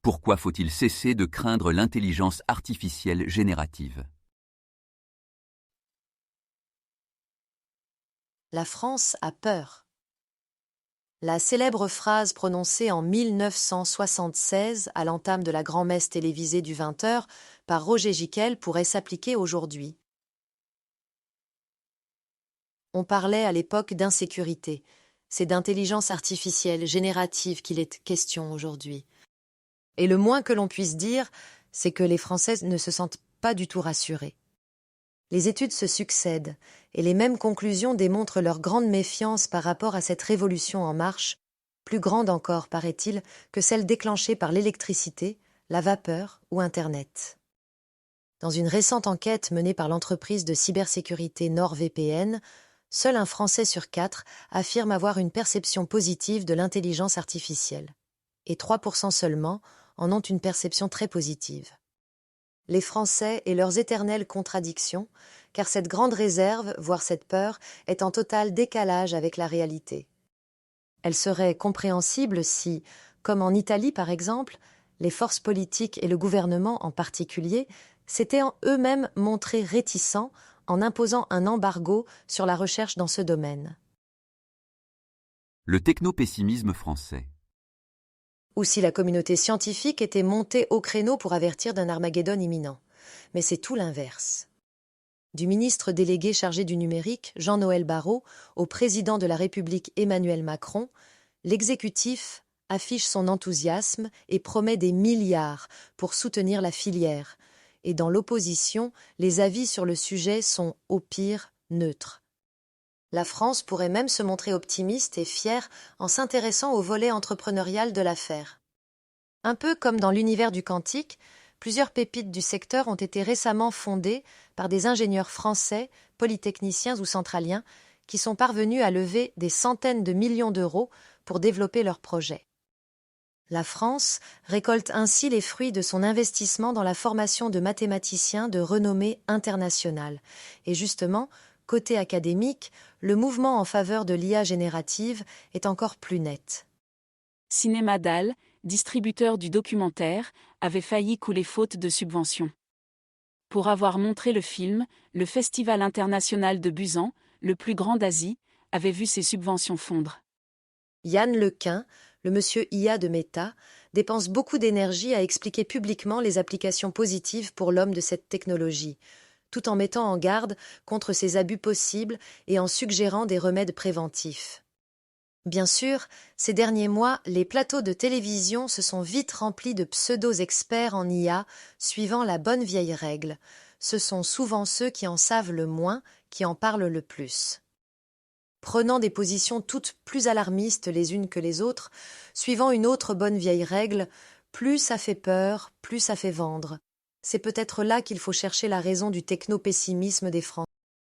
Pourquoi faut-il cesser de craindre l'intelligence artificielle générative? La France a peur. La célèbre phrase prononcée en 1976 à l'entame de la grand-messe télévisée du 20h par Roger Gicquel pourrait s'appliquer aujourd'hui. On parlait à l'époque d'insécurité. C'est d'intelligence artificielle générative qu'il est question aujourd'hui. Et le moins que l'on puisse dire, c'est que les Françaises ne se sentent pas du tout rassurées. Les études se succèdent, et les mêmes conclusions démontrent leur grande méfiance par rapport à cette révolution en marche, plus grande encore, paraît-il, que celle déclenchée par l'électricité, la vapeur ou Internet. Dans une récente enquête menée par l'entreprise de cybersécurité NordVPN, seul un Français sur 4 affirme avoir une perception positive de l'intelligence artificielle, et 3% seulement en ont une perception très positive. Les Français et leurs éternelles contradictions, car cette grande réserve, voire cette peur, est en total décalage avec la réalité. Elle serait compréhensible si, comme en Italie par exemple, les forces politiques et le gouvernement en particulier s'étaient eux-mêmes montrés réticents en imposant un embargo sur la recherche dans ce domaine. Le technopessimisme français. Ou si la communauté scientifique était montée au créneau pour avertir d'un Armageddon imminent. Mais c'est tout l'inverse. Du ministre délégué chargé du numérique, Jean-Noël Barrot, au président de la République Emmanuel Macron, l'exécutif affiche son enthousiasme et promet des milliards pour soutenir la filière. Et dans l'opposition, les avis sur le sujet sont, au pire, neutres. La France pourrait même se montrer optimiste et fière en s'intéressant au volet entrepreneurial de l'affaire. Un peu comme dans l'univers du quantique, plusieurs pépites du secteur ont été récemment fondées par des ingénieurs français, polytechniciens ou centraliens, qui sont parvenus à lever des centaines de millions d'euros pour développer leurs projets. La France récolte ainsi les fruits de son investissement dans la formation de mathématiciens de renommée internationale. Et justement, côté académique, le mouvement en faveur de l'IA générative est encore plus net. Cinémadal, distributeur du documentaire, avait failli couler faute de subventions. Pour avoir montré le film, le Festival international de Busan, le plus grand d'Asie, avait vu ses subventions fondre. Yann Lequin, le monsieur IA de Meta, dépense beaucoup d'énergie à expliquer publiquement les applications positives pour l'homme de cette technologie, tout en mettant en garde contre ses abus possibles et en suggérant des remèdes préventifs. Bien sûr, ces derniers mois, les plateaux de télévision se sont vite remplis de pseudo-experts en IA suivant la bonne vieille règle. Ce sont souvent ceux qui en savent le moins qui en parlent le plus. Prenant des positions toutes plus alarmistes les unes que les autres, suivant une autre bonne vieille règle, plus ça fait peur, plus ça fait vendre. C'est peut-être là qu'il faut chercher la raison du techno-pessimisme des Français.